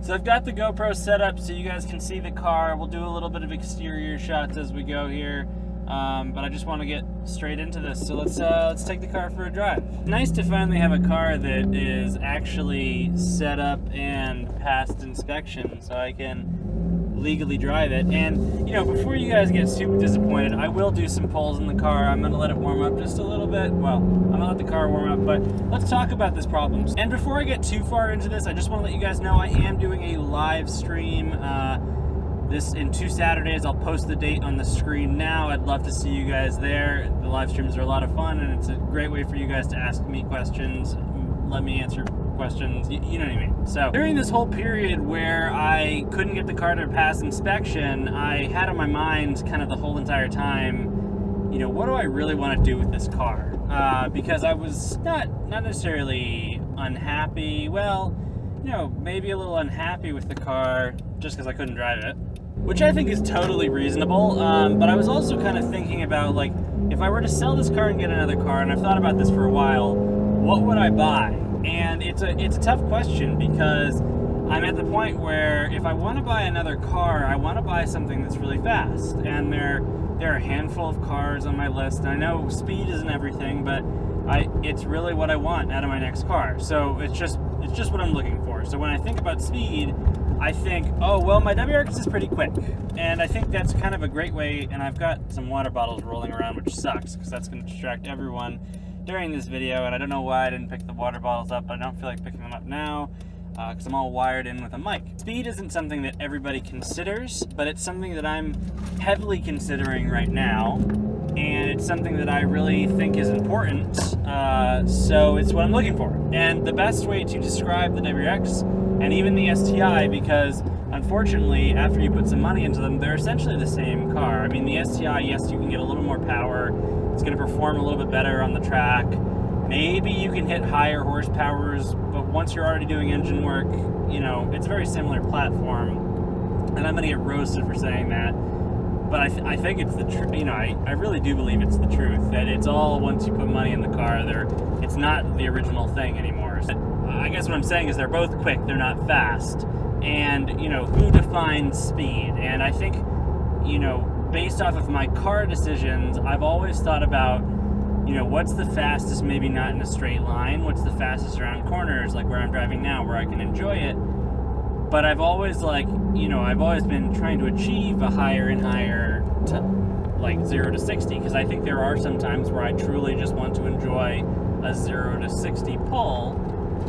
So I've got the GoPro set up so you guys can see the car. We'll do a little bit of exterior shots as we go here, but I just want to get straight into this. So let's take the car for a drive. Nice to finally have a car that is actually set up and passed inspection, so I can legally drive it. And you know, before you guys get super disappointed, I will do some pulls in the car. I'm gonna let it warm up just a little bit. Well, I'm gonna let the car warm up, but let's talk about this problem. And before I get too far into this, I just want to let you guys know I am doing a live stream this in 2 Saturdays. I'll post the date on the screen now. I'd love to see you guys there. The live streams are a lot of fun, and it's a great way for you guys to ask me questions, let me answer questions, you know what I mean. So during this whole period where I couldn't get the car to pass inspection, I had on my mind kind of the whole entire time, you know, what do I really want to do with this car? Because I was not necessarily unhappy, well, you know, maybe a little unhappy with the car just because I couldn't drive it, which I think is totally reasonable. But I was also kind of thinking about, like, if I were to sell this car and get another car, and I've thought about this for a while, what would I buy? And it's a tough question, because I'm at the point where if I want to buy another car, I want to buy something that's really fast. And there are a handful of cars on my list, and I know speed isn't everything, but it's really what I want out of my next car. So it's just what I'm looking for. So when I think about speed, I think, oh, well, my WRX is pretty quick. And I think that's kind of a great way, and I've got some water bottles rolling around, which sucks, because that's going to distract everyone during this video, and I don't know why I didn't pick the water bottles up, but I don't feel like picking them up now, because I'm all wired in with a mic. Speed isn't something that everybody considers, but it's something that I'm heavily considering right now, and it's something that I really think is important, so it's what I'm looking for. And the best way to describe the WRX, and even the STI, because unfortunately, after you put some money into them, they're essentially the same car. I mean, the STI, yes, you can get a little more power, it's going to perform a little bit better on the track. Maybe you can hit higher horsepowers, but once you're already doing engine work, you know, it's a very similar platform. And I'm going to get roasted for saying that, but I think it's the truth. You know, I really do believe it's the truth, that it's all once you put money in the car, it's not the original thing anymore. I guess what I'm saying is they're both quick, they're not fast. And, you know, who defines speed? And I think, you know, based off of my car decisions, I've always thought about, you know, what's the fastest, maybe not in a straight line, what's the fastest around corners, like where I'm driving now, where I can enjoy it. But I've always, like, you know, I've always been trying to achieve a higher and higher, like 0 to 60, because I think there are some times where I truly just want to enjoy a 0 to 60 pull.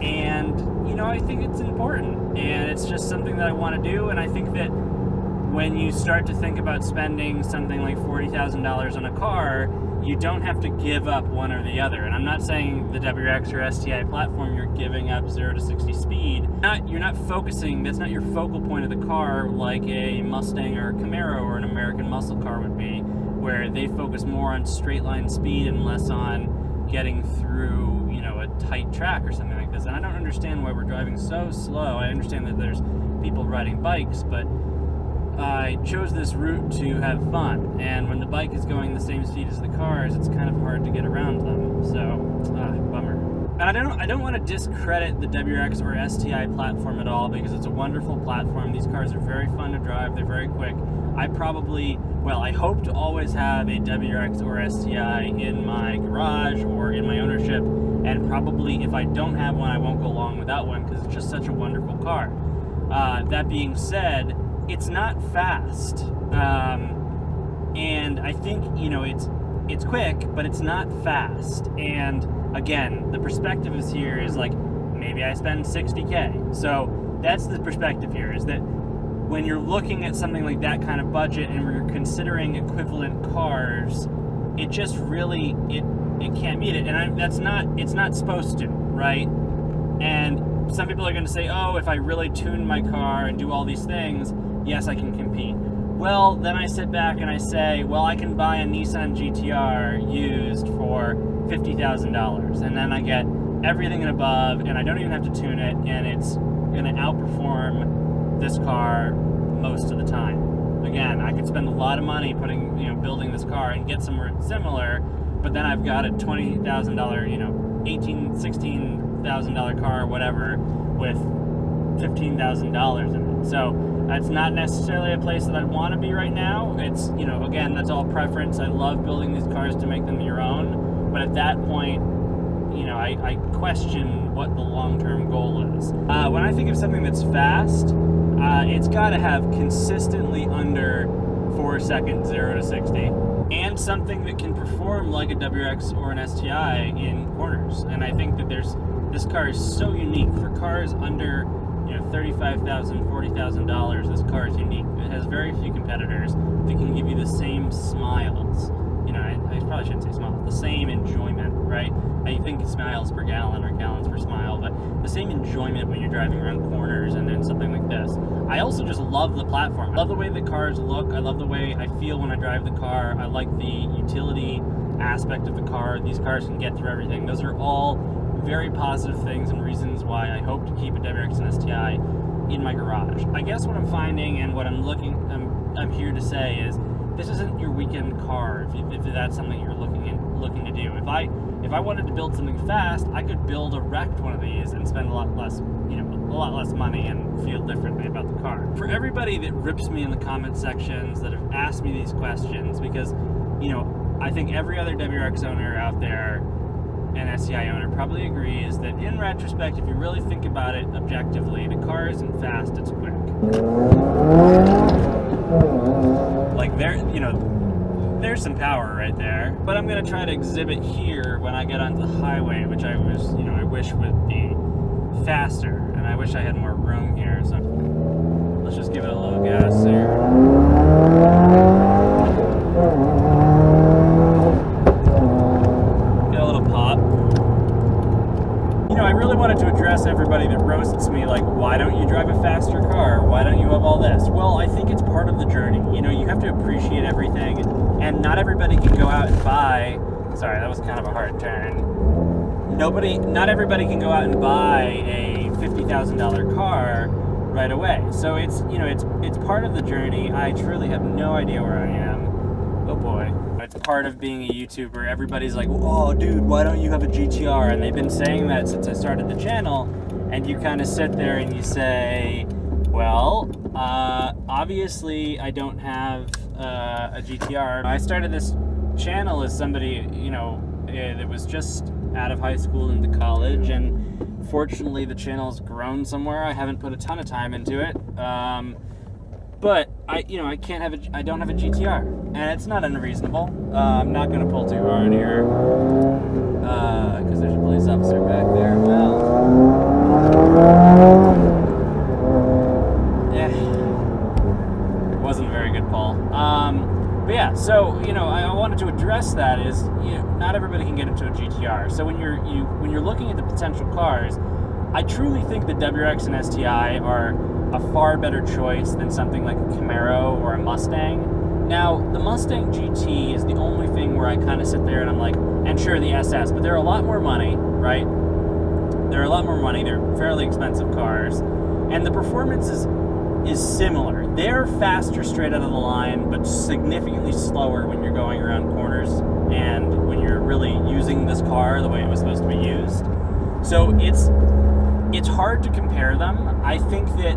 And, you know, I think it's important, and it's just something that I want to do. And I think that when you start to think about spending something like $40,000 on a car, you don't have to give up one or the other. And I'm not saying the WRX or STI platform, you're giving up 0 to 60 speed. You're not focusing, that's not your focal point of the car like a Mustang or a Camaro or an American muscle car would be, where they focus more on straight line speed and less on getting through, you know, a tight track or something like this. And I don't understand why we're driving so slow. I understand that there's people riding bikes, but I chose this route to have fun, and when the bike is going the same speed as the cars, it's kind of hard to get around them, so, bummer. And I don't want to discredit the WRX or STI platform at all, because it's a wonderful platform. These cars are very fun to drive, they're very quick. I hope to always have a WRX or STI in my garage or in my ownership, and probably if I don't have one, I won't go long without one, because it's just such a wonderful car. That being said, it's not fast, and I think, you know, it's quick, but it's not fast. And again, the perspective is here is like, maybe I spend $60K. So that's the perspective here, is that when you're looking at something like that kind of budget and you're considering equivalent cars, it just really, it can't meet it. And it's not supposed to, right? And some people are going to say, oh, if I really tune my car and do all these things, yes, I can compete. Well, then I sit back and I say, well, I can buy a Nissan GTR used for $50,000, and then I get everything and above, and I don't even have to tune it, and it's going to outperform this car most of the time. Again, I could spend a lot of money building this car and get somewhere similar, but then I've got a $20,000, $18,000, $16,000 car, whatever, with $15,000 in it. So that's not necessarily a place that I'd want to be right now. It's, you know, again, that's all preference. I love building these cars to make them your own, but at that point, you know, I question what the long-term goal is. When I think of something that's fast, it's got to have consistently under 4 seconds, 0 to 60, and something that can perform like a WRX or an STI in corners. And I think that this car is so unique. For cars under, you know, $35,000, $40,000, this car is unique. It has very few competitors that can give you the same smiles. You know, I probably shouldn't say smiles, the same enjoyment, right? I think smiles per gallon or gallons per smile, but the same enjoyment when you're driving around corners and then something like this. I also just love the platform. I love the way the cars look. I love the way I feel when I drive the car. I like the utility aspect of the car. These cars can get through everything. Those are all very positive things and reasons why I hope to keep a WRX and STI in my garage. I guess what I'm finding and what I'm here to say is this isn't your weekend car if that's something you're looking to do. If I wanted to build something fast, I could build a wrecked one of these and spend a lot less money and feel differently about the car. For everybody that rips me in the comment sections, that have asked me these questions, because, you know, I think every other WRX owner out there and STI owner probably agrees that in retrospect, if you really think about it objectively, the car isn't fast, it's quick. Like there's some power right there, but I'm gonna try to exhibit here when I get onto the highway, which I wish would be faster, and I wish I had more room here. So let's just give it a little gas here. Get a little pop. You know, I really wanted to address everybody that roasts me, like, why don't you drive a faster car? Why don't you have all this? Well, I think it's part of the journey. You know, you have to appreciate everything, and not everybody can go out and buy, sorry, that was kind of a hard turn. Not everybody can go out and buy a $50,000 car right away. So it's, you know, it's part of the journey. I truly have no idea where I am. Oh boy. It's part of being a YouTuber. Everybody's like, oh dude, why don't you have a GTR? And they've been saying that since I started the channel, and you kind of sit there and you say, well, obviously I don't have a GTR. I started this channel as somebody, you know, that was just out of high school into college, and fortunately the channel's grown somewhere. I haven't put a ton of time into it, but I don't have a GTR, and it's not unreasonable. I'm not going to pull too hard here because there's a police officer back there. Well, yeah, it wasn't a very good pull. But yeah, so, you know, I wanted to address that is, you know, not everybody can get into a GTR. So when you're looking at the potential cars, I truly think the WRX and STI are a far better choice than something like a Camaro or a Mustang. Now, the Mustang GT is the only thing where I kind of sit there and I'm like, and sure, the SS, but they're a lot more money, right? They're a lot more money. They're fairly expensive cars, and the performance is similar. They're faster straight out of the line, but significantly slower when you're going around corners and when you're really using this car the way it was supposed to be used. So it's hard to compare them. I think that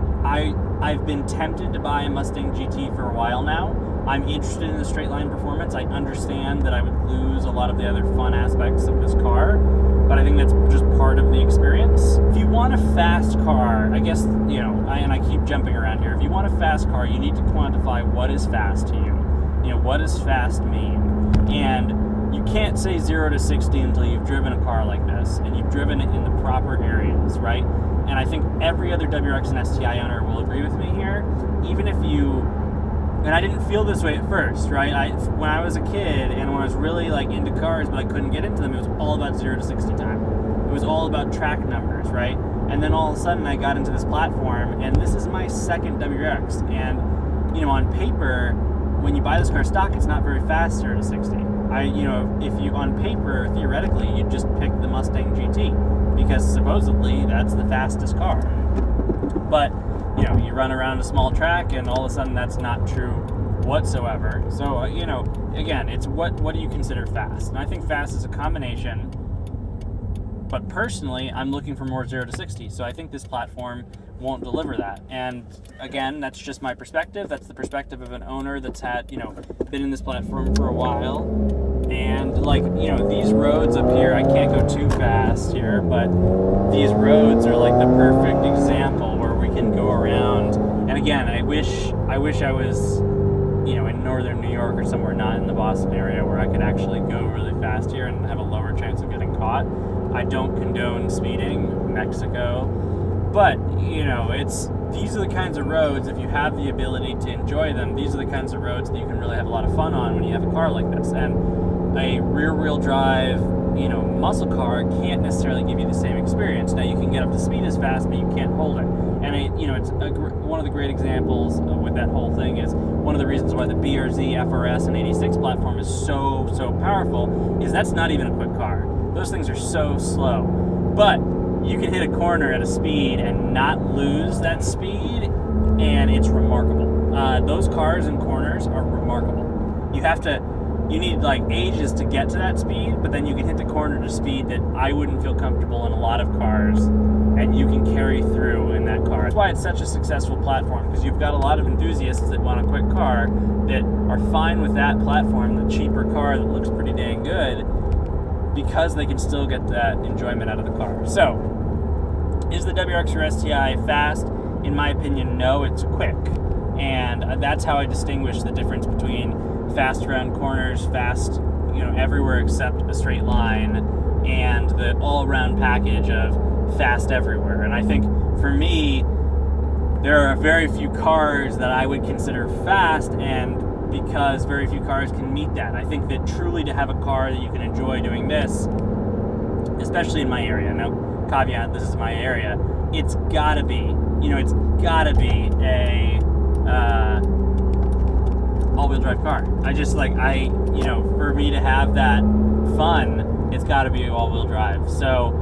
I've been tempted to buy a Mustang GT for a while now. I'm interested in the straight line performance. I understand that I would lose a lot of the other fun aspects of this car, but I think that's just part of the experience. If you want a fast car, I guess, you know, and I keep jumping around here. If you want a fast car, you need to quantify what is fast to you. You know, what does fast mean? And you can't say 0 to 60 until you've driven a car like this, and you've driven it in the proper areas, right? And I think every other WRX and STI owner will agree with me here. Even if you, and I didn't feel this way at first, right? When I was a kid and when I was really like into cars but I couldn't get into them, it was all about 0 to 60 time. It was all about track numbers, right? And then all of a sudden I got into this platform, and this is my second WRX. And, you know, on paper, when you buy this car stock, it's not very fast 0 to 60. You know, if you, on paper, theoretically, you just pick the Mustang GT because supposedly that's the fastest car. But, you know, you run around a small track and all of a sudden that's not true whatsoever. So, you know, again, it's what do you consider fast? And I think fast is a combination, but personally, I'm looking for more 0 to 60. So I think this platform won't deliver that. And again, that's just my perspective. That's the perspective of an owner that's had, you know, been in this platform for a while. And like, you know, these roads up here, I can't go too fast here, but these roads are like the perfect example where we can go around. And again, I wish I was, you know, in northern New York or somewhere not in the Boston area where I could actually go really fast here and have a lower chance of getting caught. I don't condone speeding, Mexico, but, you know, these are the kinds of roads, if you have the ability to enjoy them, these are the kinds of roads that you can really have a lot of fun on when you have a car like this. And a rear-wheel drive, you know, muscle car can't necessarily give you the same experience. Now, you can get up to speed as fast, but you can't hold it. And, you know, it's one of the great examples with that whole thing is one of the reasons why the BRZ, FRS, and 86 platform is so powerful is that's not even a quick car. Those things are so slow. But you can hit a corner at a speed and not lose that speed, and it's remarkable. Those cars in corners are remarkable. You need like ages to get to that speed, but then you can hit the corner to speed that I wouldn't feel comfortable in a lot of cars, and you can carry through in that car. That's why it's such a successful platform, because you've got a lot of enthusiasts that want a quick car that are fine with that platform, the cheaper car that looks pretty dang good, because they can still get that enjoyment out of the car. So, is the WRX or STI fast? In my opinion, no, it's quick. And that's how I distinguish the difference between fast around corners, fast, you know, everywhere except a straight line, and the all-around package of fast everywhere. And I think for me, there are very few cars that I would consider fast, and because very few cars can meet that. I think that truly to have a car that you can enjoy doing this, especially in my area, now caveat, this is my area, it's gotta be a all-wheel drive car. You know, for me to have that fun, it's gotta be all-wheel drive. So,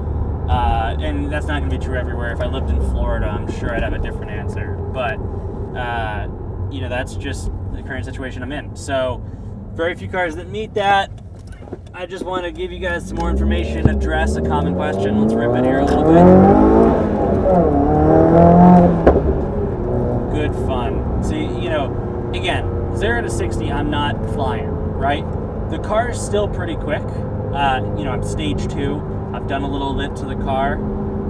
and that's not gonna be true everywhere. If I lived in Florida, I'm sure I'd have a different answer. But, you know, that's just the current situation I'm in. So, very few cars that meet that. I just want to give you guys some more information, address a common question. Let's rip it here a little bit. Good fun. See, you know, again, 0 to 60, I'm not flying, right? The car is still pretty quick. You know, I'm stage 2. I've done a little lit to the car.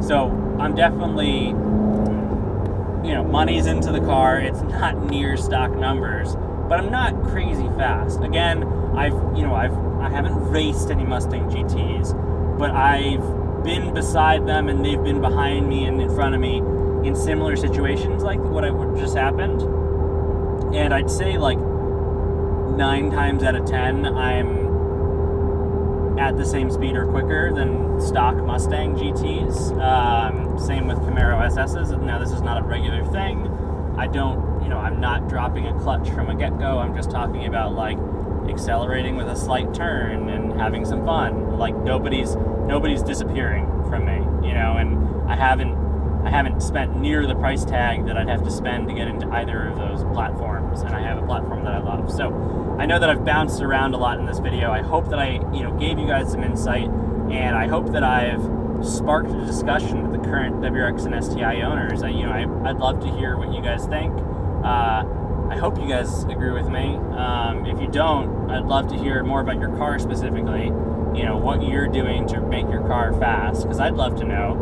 So I'm definitely, you know, money's into the car. It's not near stock numbers, but I'm not crazy fast. Again, I haven't raced any Mustang GTs, but I've been beside them and they've been behind me and in front of me in similar situations like what just happened. And I'd say like 9 times out of 10, I'm at the same speed or quicker than stock Mustang GTs. Same with Camaro SSs. Now, this is not a regular thing. I'm not dropping a clutch from a get-go. I'm just talking about like accelerating with a slight turn and having some fun. Like nobody's disappearing from me, you know, and I haven't spent near the price tag that I'd have to spend to get into either of those platforms, and I have a platform that I love. So I know that I've bounced around a lot in this video. I hope that I, you know, gave you guys some insight, and I hope that I've sparked a discussion with the current WRX and STI owners. I'd love to hear what you guys think. I hope you guys agree with me. If you don't, I'd love to hear more about your car specifically. You know, what you're doing to make your car fast, because I'd love to know.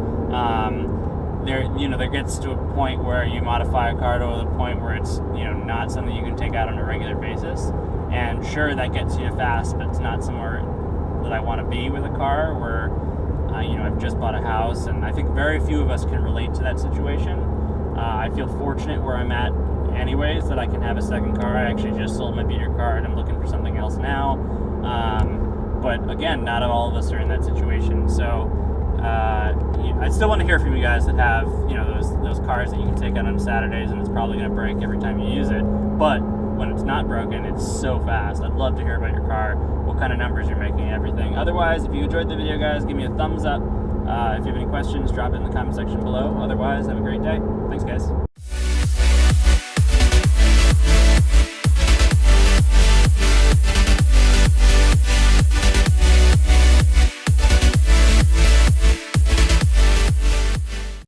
There gets to a point where you modify a car to the point where it's, you know, not something you can take out on a regular basis. And sure, that gets you fast, but it's not somewhere that I want to be with a car where, I've just bought a house, and I think very few of us can relate to that situation. I feel fortunate where I'm at anyways, that I can have a second car. I actually just sold my beater car and I'm looking for something else now. But again, not all of us are in that situation. So I still want to hear from you guys that have, you know, those cars that you can take out on Saturdays and it's probably going to break every time you use it. But when it's not broken, it's so fast. I'd love to hear about your car, what kind of numbers you're making, everything. Otherwise, if you enjoyed the video, guys, give me a thumbs up. If you have any questions, drop it in the comment section below. Otherwise, have a great day. Thanks, guys.